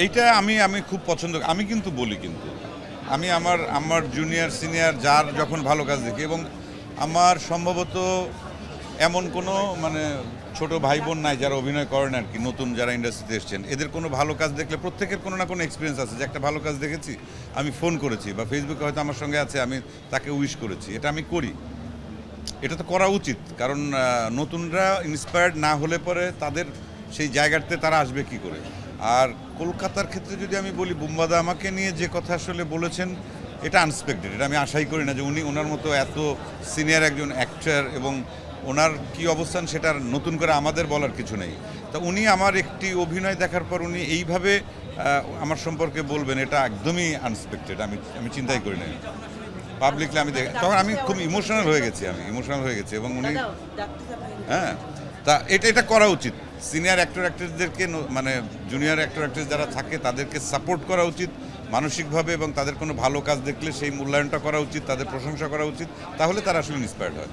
এইটা আমি আমি খুব পছন্দ, আমি কিন্তু বলি, কিন্তু আমি আমার আমার জুনিয়র সিনিয়র যার যখন ভালো কাজ দেখি, এবং আমার সম্ভবত এমন কোনো মানে ছোট ভাই বোন নাই যারা অভিনয় করেন আর কি, নতুন যারা ইন্ডাস্ট্রিতে এসছেন, এদের কোনো ভালো কাজ দেখলে প্রত্যেকের কোনো না কোনো এক্সপিরিয়েন্স আছে যে একটা ভালো কাজ দেখেছি, আমি ফোন করেছি বা ফেসবুকে হয়তো আমার সঙ্গে আছে, আমি তাকে উইশ করেছি। এটা আমি করি, এটা তো করা উচিত, কারণ নতুনরা ইন্সপায়ার্ড না হলে পরে তাদের সেই জায়গাতে তারা আসবে কি করে। আর কলকাতার ক্ষেত্রে যদি আমি বলি, বুম্বাদা আমাকে নিয়ে যে কথা আসলে বলেছেন এটা আনএক্সপেক্টেড, এটা আমি আশাই করি না যে উনি ওনার মতো এত সিনিয়র একজন অ্যাক্টর এবং ওনার কী অবস্থান সেটা নতুন করে আমাদের বলার কিছু নেই। তা উনি আমার একটি অভিনয় দেখার পর উনি এইভাবে আমার সম্পর্কে বলবেন, এটা একদমই আনএক্সপেক্টেড, আমি আমি চিন্তাই করি না। পাবলিকলি আমি তখন আমি খুব ইমোশনাল হয়ে গেছি, এবং উনি হ্যাঁ, তা এটা এটা করা উচিত। সিনিয়র অ্যাক্টর অ্যাক্ট্রেসদেরকে মানে জুনিয়র অ্যাক্টর অ্যাক্ট্রেস যারা থাকে তাদেরকে সাপোর্ট করা উচিত মানসিকভাবে, এবং তাদের কোনো ভালো কাজ দেখলে সেই মূল্যায়নটা করা উচিত, তাদের প্রশংসা করা উচিত, তাহলে তারা আসলে ইন্সপায়ার্ড হয়।